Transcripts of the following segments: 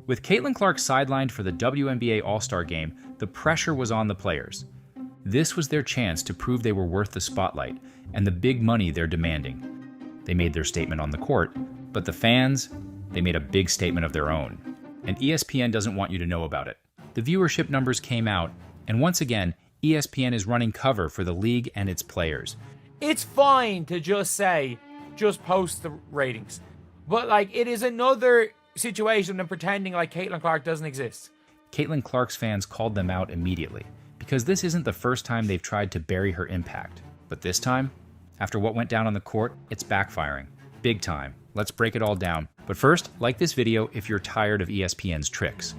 With Caitlin Clark sidelined for the WNBA All-Star Game, the pressure was on the players. This was their chance to prove they were worth the spotlight and the big money they're demanding. They made their statement on the court, but the fans, they made a big statement of their own. And ESPN doesn't want you to know about it. The viewership numbers came out, and once again, ESPN is running cover for the league and its players. It's fine to just say, just post the ratings. But, it is another situation than pretending like Caitlin Clark doesn't exist. Caitlin Clark's fans called them out immediately, because this isn't the first time they've tried to bury her impact. But this time, after what went down on the court, it's backfiring. Big time. Let's break it all down. But first, like this video if you're tired of ESPN's tricks.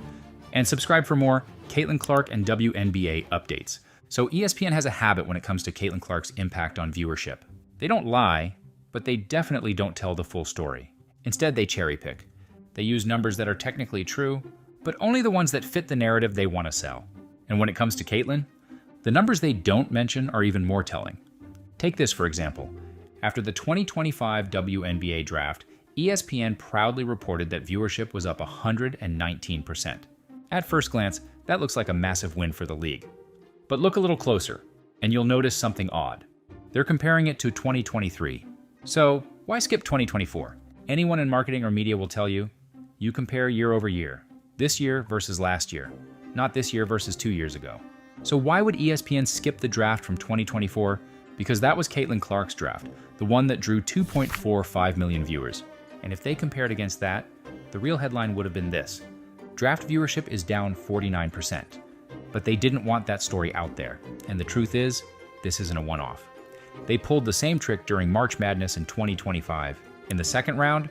And subscribe for more Caitlin Clark and WNBA updates. So ESPN has a habit when it comes to Caitlin Clark's impact on viewership. They don't lie, but they definitely don't tell the full story. Instead, they cherry pick. They use numbers that are technically true, but only the ones that fit the narrative they want to sell. And when it comes to Caitlin, the numbers they don't mention are even more telling. Take this, for example. After the 2025 WNBA draft, ESPN proudly reported that viewership was up 119%. At first glance, that looks like a massive win for the league. But look a little closer, and you'll notice something odd. They're comparing it to 2023. So, why skip 2024? Anyone in marketing or media will tell you, you compare year over year, this year versus last year, not this year versus 2 years ago. So why would ESPN skip the draft from 2024? Because that was Caitlin Clark's draft, the one that drew 2.45 million viewers. And if they compared against that, the real headline would have been this: draft viewership is down 49%. But they didn't want that story out there. And the truth is, this isn't a one-off. They pulled the same trick during March Madness in 2025, in the second round,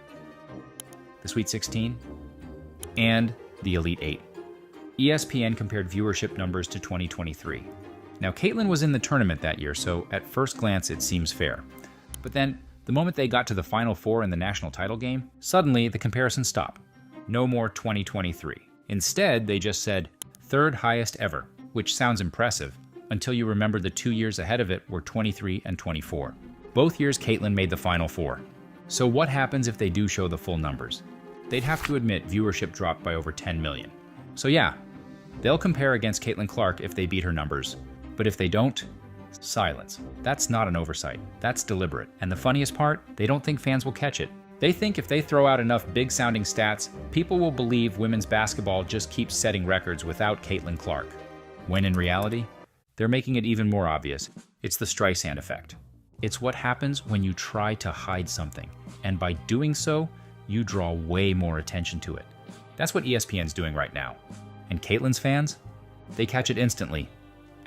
the Sweet 16, and the Elite 8. ESPN compared viewership numbers to 2023. Now, Caitlin was in the tournament that year, so at first glance it seems fair. But then, the moment they got to the Final Four in the national title game, suddenly the comparisons stop. No more 2023. Instead, they just said, third highest ever, which sounds impressive, until you remember the 2 years ahead of it were 23 and 24. Both years Caitlin made the Final Four. So what happens if they do show the full numbers? They'd have to admit viewership dropped by over 10 million. So yeah, they'll compare against Caitlin Clark if they beat her numbers. But if they don't, silence. That's not an oversight. That's deliberate. And the funniest part, they don't think fans will catch it. They think if they throw out enough big-sounding stats, people will believe women's basketball just keeps setting records without Caitlin Clark. When in reality, they're making it even more obvious. It's the Streisand effect. It's what happens when you try to hide something, and by doing so, you draw way more attention to it. That's what ESPN's doing right now. And Caitlin's fans? They catch it instantly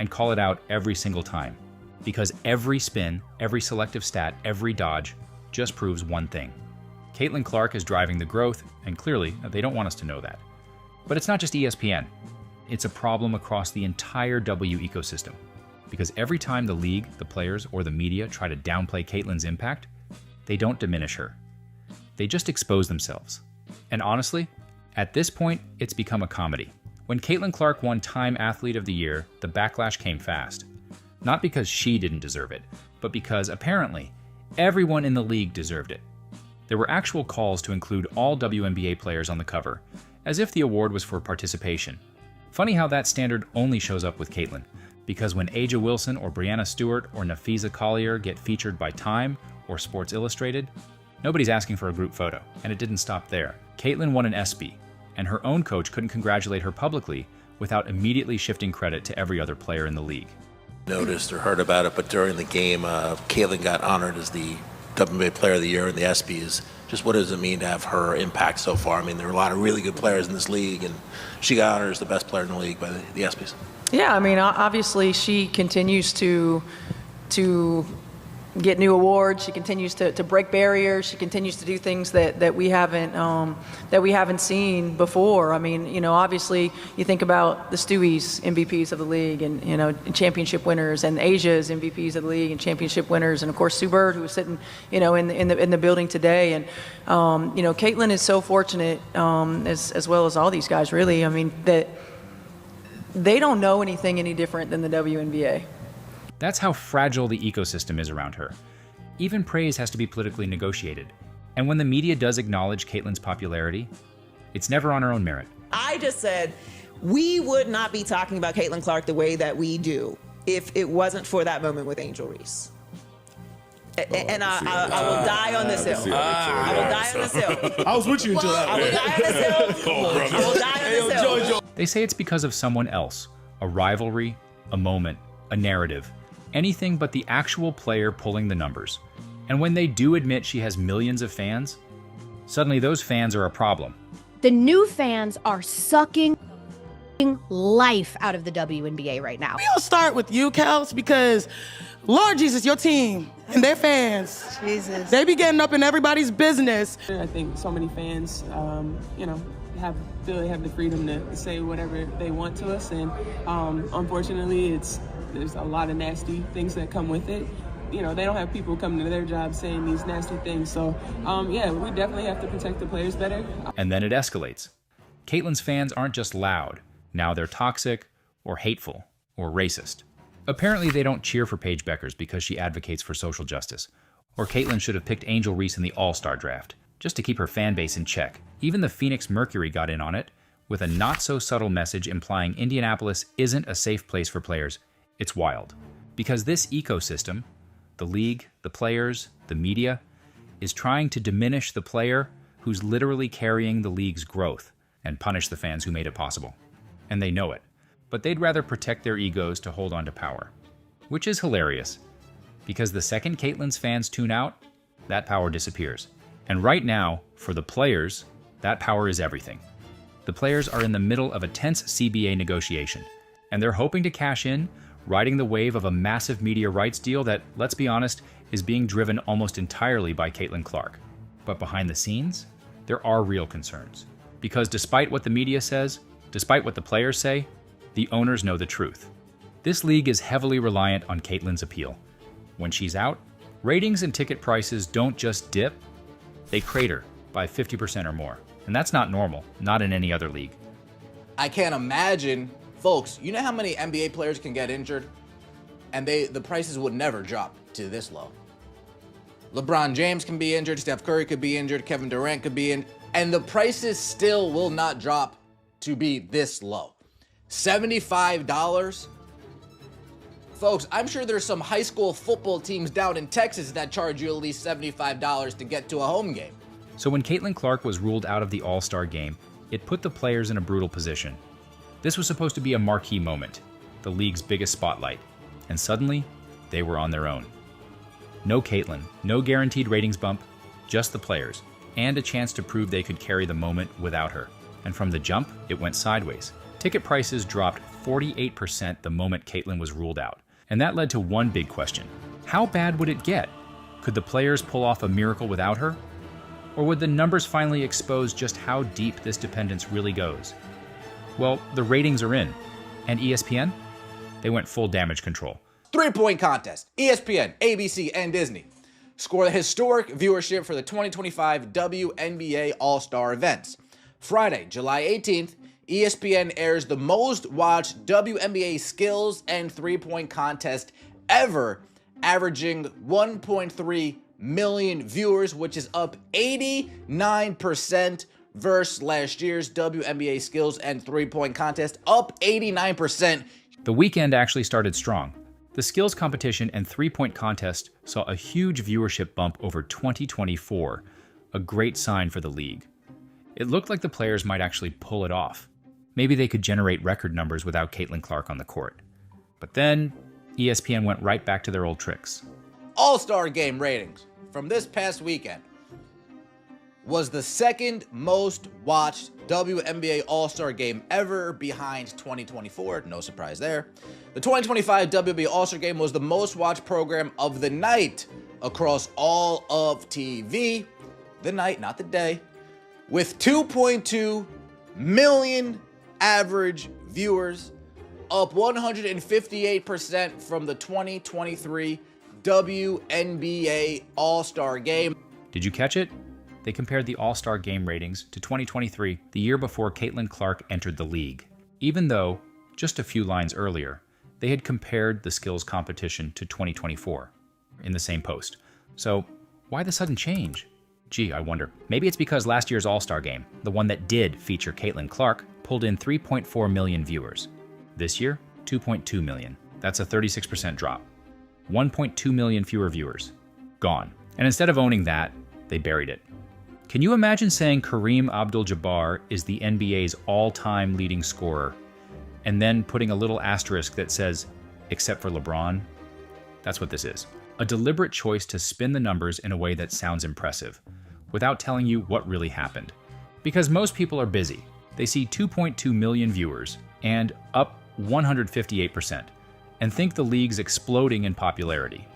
and call it out every single time. Because every spin, every selective stat, every dodge just proves one thing. Caitlin Clark is driving the growth, and clearly, they don't want us to know that. But it's not just ESPN. It's a problem across the entire W ecosystem. Because every time the league, the players, or the media try to downplay Caitlin's impact, they don't diminish her. They just expose themselves. And honestly, at this point, it's become a comedy. When Caitlin Clark won Time Athlete of the Year, the backlash came fast. Not because she didn't deserve it, but because, apparently, everyone in the league deserved it. There were actual calls to include all WNBA players on the cover, as if the award was for participation. Funny how that standard only shows up with Caitlin, because when A'ja Wilson or Breanna Stewart or Nafisa Collier get featured by Time or Sports Illustrated, nobody's asking for a group photo, and it didn't stop there. Caitlin won an ESPY, and her own coach couldn't congratulate her publicly without immediately shifting credit to every other player in the league. Noticed or heard about it, but during the game, Caitlin got honored as the WNBA Player of the Year in the ESPYs. Just what does it mean to have her impact so far? I mean, there are a lot of really good players in this league, and she got honored as the best player in the league by the ESPYs. Yeah, I mean, obviously she continues to get new awards. She continues to break barriers. She continues to do things that we haven't seen before. I mean, obviously you think about the Stewie's MVPs of the league, and championship winners, and Asia's MVPs of the league and championship winners, and of course Sue Bird, who was sitting in the building today. And Caitlin is so fortunate, as well as all these guys, really. I mean, that they don't know anything any different than the WNBA. That's how fragile the ecosystem is around her. Even praise has to be politically negotiated. And when the media does acknowledge Caitlin's popularity, it's never on her own merit. I just said we would not be talking about Caitlin Clark the way that we do if it wasn't for that moment with Angel Reese. And I will die on this hill. I will die on this hill. I was with you until that. I will die on this hill. I will die on this hill. They say it's because of someone else, a rivalry, a moment, a narrative, anything but the actual player pulling the numbers. And when they do admit she has millions of fans, suddenly those fans are a problem. The new fans are sucking life out of the WNBA right now. We'll start with you, Kels, because Lord Jesus, your team and their fans, Jesus, they be getting up in everybody's business. I think so many fans, feel they have the freedom to say whatever they want to us, and unfortunately, there's a lot of nasty things that come with it. They don't have people coming to their job saying these nasty things. So, we definitely have to protect the players better. And then it escalates. Caitlin's fans aren't just loud. Now they're toxic or hateful or racist. Apparently they don't cheer for Paige Beckers because she advocates for social justice. Or Caitlin should have picked Angel Reese in the All-Star draft, just to keep her fan base in check. Even the Phoenix Mercury got in on it, with a not-so-subtle message implying Indianapolis isn't a safe place for players. It's wild. Because this ecosystem, the league, the players, the media, is trying to diminish the player who's literally carrying the league's growth and punish the fans who made it possible. And they know it. But they'd rather protect their egos to hold on to power. Which is hilarious, because the second Caitlin's fans tune out, that power disappears. And right now, for the players, that power is everything. The players are in the middle of a tense CBA negotiation, and they're hoping to cash in, riding the wave of a massive media rights deal that, let's be honest, is being driven almost entirely by Caitlin Clark. But behind the scenes, there are real concerns. Because despite what the media says, despite what the players say, the owners know the truth. This league is heavily reliant on Caitlin's appeal. When she's out, ratings and ticket prices don't just dip, they crater by 50% or more. And that's not normal, not in any other league. I can't imagine, folks, you know how many NBA players can get injured? And the prices would never drop to this low. LeBron James can be injured, Steph Curry could be injured, Kevin Durant could be in, and the prices still will not drop to be this low. $75? Folks, I'm sure there's some high school football teams down in Texas that charge you at least $75 to get to a home game. So when Caitlin Clark was ruled out of the All-Star Game, it put the players in a brutal position. This was supposed to be a marquee moment, the league's biggest spotlight, and suddenly, they were on their own. No Caitlin, no guaranteed ratings bump, just the players, and a chance to prove they could carry the moment without her. And from the jump, it went sideways. Ticket prices dropped 48% the moment Caitlin was ruled out. And that led to one big question. How bad would it get? Could the players pull off a miracle without her? Or would the numbers finally expose just how deep this dependence really goes? Well, the ratings are in. And ESPN? They went full damage control. 3-point contest. ESPN, ABC, and Disney score the historic viewership for the 2025 WNBA All-Star events. Friday, July 18th, ESPN airs the most watched WNBA skills and 3-point contest ever, averaging 1.3 million viewers, which is up 89% versus last year's WNBA skills and 3-point contest, up 89%. The weekend actually started strong. The skills competition and 3-point contest saw a huge viewership bump over 2024, a great sign for the league. It looked like the players might actually pull it off. Maybe they could generate record numbers without Caitlin Clark on the court. But then, ESPN went right back to their old tricks. All-Star Game ratings from this past weekend was the second most watched WNBA All-Star Game ever, behind 2024. No surprise there. The 2025 WNBA All-Star Game was the most watched program of the night across all of TV. The night, not the day. With 2.2 million average viewers, up 158% from the 2023 WNBA All-Star Game. Did you catch it? They compared the All-Star Game ratings to 2023, the year before Caitlin Clark entered the league. Even though, just a few lines earlier, they had compared the skills competition to 2024 in the same post. So, why the sudden change? Gee, I wonder. Maybe it's because last year's All-Star Game, the one that did feature Caitlin Clark, pulled in 3.4 million viewers. This year, 2.2 million. That's a 36% drop. 1.2 million fewer viewers. Gone. And instead of owning that, they buried it. Can you imagine saying Kareem Abdul-Jabbar is the NBA's all-time leading scorer, and then putting a little asterisk that says, except for LeBron? That's what this is. A deliberate choice to spin the numbers in a way that sounds impressive, without telling you what really happened. Because most people are busy. They see 2.2 million viewers, and up 158%, and think the league's exploding in popularity.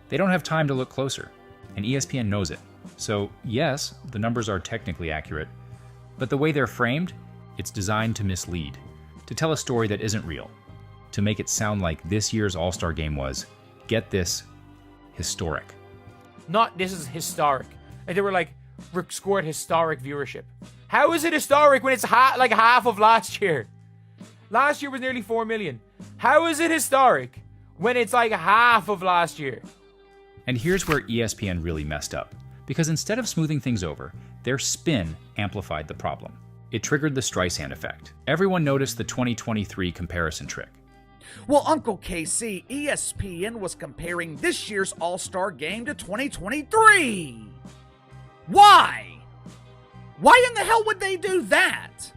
They don't have time to look closer, and ESPN knows it. So yes, the numbers are technically accurate, but the way they're framed, it's designed to mislead, to tell a story that isn't real, to make it sound like this year's All-Star Game was, get this, historic. Not this is historic. And they were like, scored historic viewership. How is it historic when it's like half of last year? Last year was nearly 4 million. How is it historic when it's like half of last year? And here's where ESPN really messed up. Because instead of smoothing things over, their spin amplified the problem. It triggered the Streisand effect. Everyone noticed the 2023 comparison trick. Well, Uncle KC, ESPN was comparing this year's All-Star Game to 2023. Why? Why in the hell would they do that?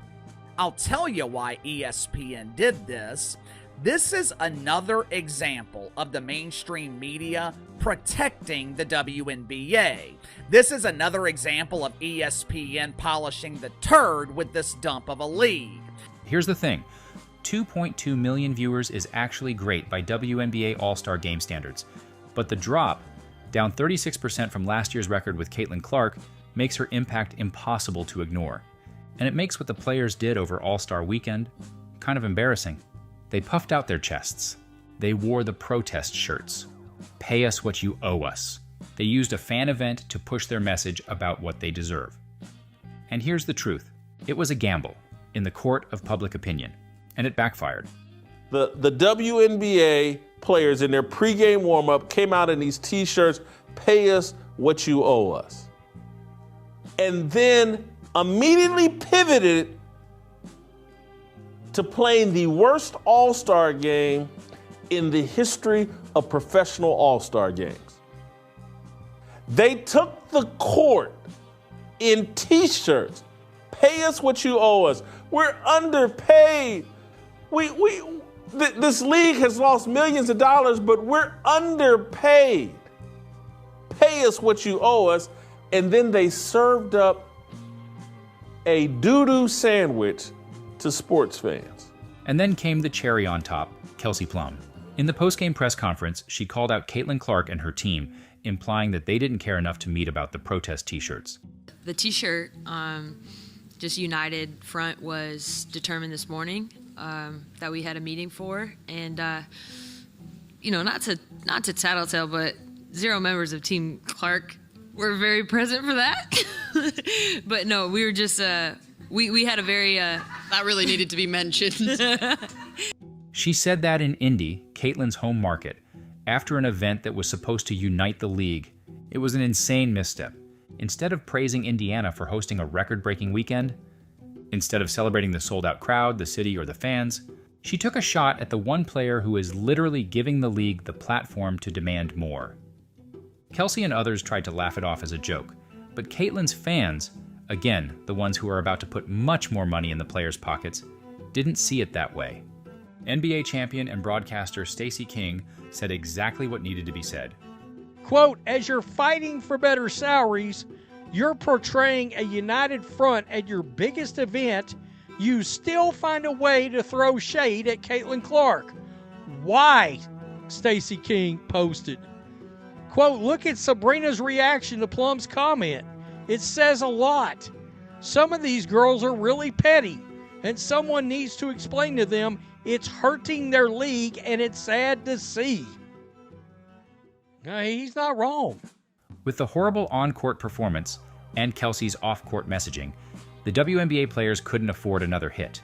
I'll tell you why ESPN did this. This is another example of the mainstream media protecting the WNBA. This is another example of ESPN polishing the turd with this dump of a league. Here's the thing. 2.2 million viewers is actually great by WNBA All-Star Game standards. But the drop, down 36% from last year's record with Caitlin Clark, makes her impact impossible to ignore. And it makes what the players did over All-Star Weekend kind of embarrassing. They puffed out their chests. They wore the protest shirts. Pay us what you owe us. They used a fan event to push their message about what they deserve. And here's the truth. It was a gamble in the court of public opinion, and it backfired. The WNBA players in their pregame warm-up came out in these t-shirts, pay us what you owe us. And then immediately pivoted to playing the worst All-Star game in the history of professional All-Star games. They took the court in t-shirts. Pay us what you owe us. We're underpaid. This league has lost millions of dollars, but we're underpaid. Pay us what you owe us. And then they served up a doo-doo sandwich to sports fans. And then came the cherry on top, Kelsey Plum. In the post-game press conference, she called out Caitlin Clark and her team, implying that they didn't care enough to meet about the protest t-shirts. The t-shirt, just United Front, was determined this morning that we had a meeting for. And, not to tattletale, but 0 members of Team Clark were very present for that. But no, we were just, we had a very... that really needed to be mentioned. She said that in Indy, Caitlin's home market, after an event that was supposed to unite the league. It was an insane misstep. Instead of praising Indiana for hosting a record-breaking weekend, instead of celebrating the sold-out crowd, the city, or the fans, she took a shot at the one player who is literally giving the league the platform to demand more. Kelsey and others tried to laugh it off as a joke, but Caitlin's fans, again, the ones who are about to put much more money in the players' pockets, didn't see it that way. NBA champion and broadcaster Stacey King said exactly what needed to be said. Quote, as you're fighting for better salaries, you're portraying a united front at your biggest event, you still find a way to throw shade at Caitlin Clark. Why? Stacey King posted. Quote, look at Sabrina's reaction to Plum's comment. It says a lot. Some of these girls are really petty, and someone needs to explain to them it's hurting their league, and it's sad to see. He's not wrong. With the horrible on-court performance and Kelsey's off-court messaging, the WNBA players couldn't afford another hit.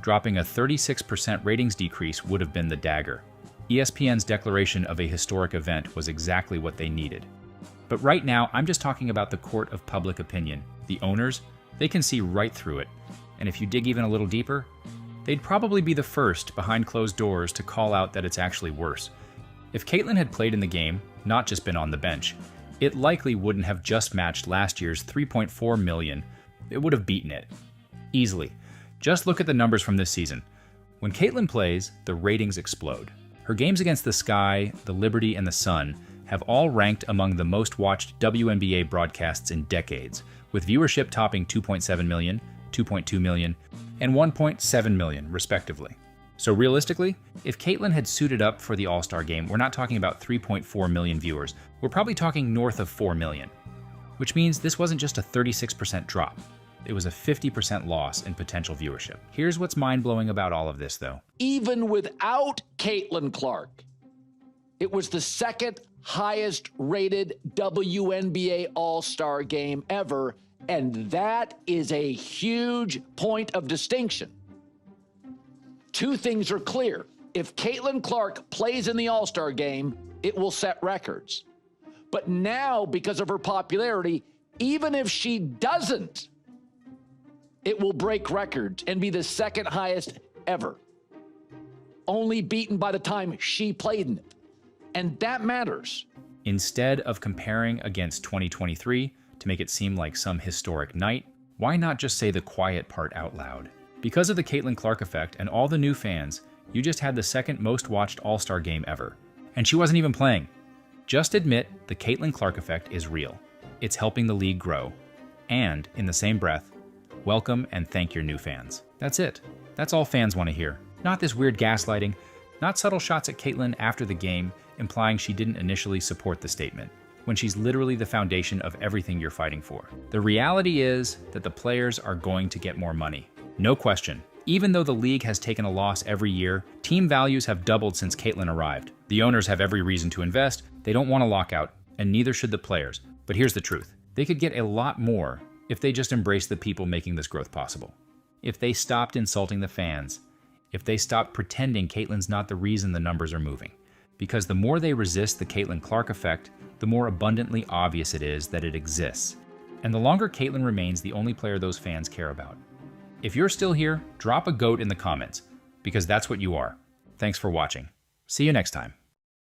Dropping a 36% ratings decrease would have been the dagger. ESPN's declaration of a historic event was exactly what they needed. But right now, I'm just talking about the court of public opinion. The owners, they can see right through it. And if you dig even a little deeper, they'd probably be the first behind closed doors to call out that it's actually worse. If Caitlyn had played in the game, not just been on the bench, it likely wouldn't have just matched last year's $3.4 million. It would have beaten it. Easily. Just look at the numbers from this season. When Caitlyn plays, the ratings explode. Her games against the Sky, the Liberty, and the Sun have all ranked among the most watched WNBA broadcasts in decades, with viewership topping 2.7 million, 2.2 million, and 1.7 million, respectively. So realistically, if Caitlyn had suited up for the All-Star Game, we're not talking about 3.4 million viewers. We're probably talking north of 4 million, which means this wasn't just a 36% drop. It was a 50% loss in potential viewership. Here's what's mind-blowing about all of this, though. Even without Caitlyn Clark, it was the second highest rated WNBA All-Star Game ever, and that is a huge point of distinction. Two things are clear. If Caitlyn Clark plays in the All-Star Game, it will set records. But now, because of her popularity, even if she doesn't, it will break records and be the second highest ever, only beaten by the time she played in it. And that matters. Instead of comparing against 2023 to make it seem like some historic night, why not just say the quiet part out loud? Because of the Caitlyn Clark effect and all the new fans, you just had the second most watched All-Star Game ever. And she wasn't even playing. Just admit the Caitlyn Clark effect is real. It's helping the league grow. And, in the same breath, welcome and thank your new fans. That's it. That's all fans want to hear. Not this weird gaslighting, not subtle shots at Caitlyn after the game implying she didn't initially support the statement, when she's literally the foundation of everything you're fighting for. The reality is that the players are going to get more money. No question. Even though the league has taken a loss every year, team values have doubled since Caitlyn arrived. The owners have every reason to invest, they don't want a lockout, and neither should the players. But here's the truth. They could get a lot more if they just embraced the people making this growth possible. If they stopped insulting the fans. If they stopped pretending Caitlyn's not the reason the numbers are moving. Because the more they resist the Caitlyn Clark effect, the more abundantly obvious it is that it exists. And the longer Caitlyn remains the only player those fans care about. If you're still here, drop a GOAT in the comments, because that's what you are. Thanks for watching. See you next time.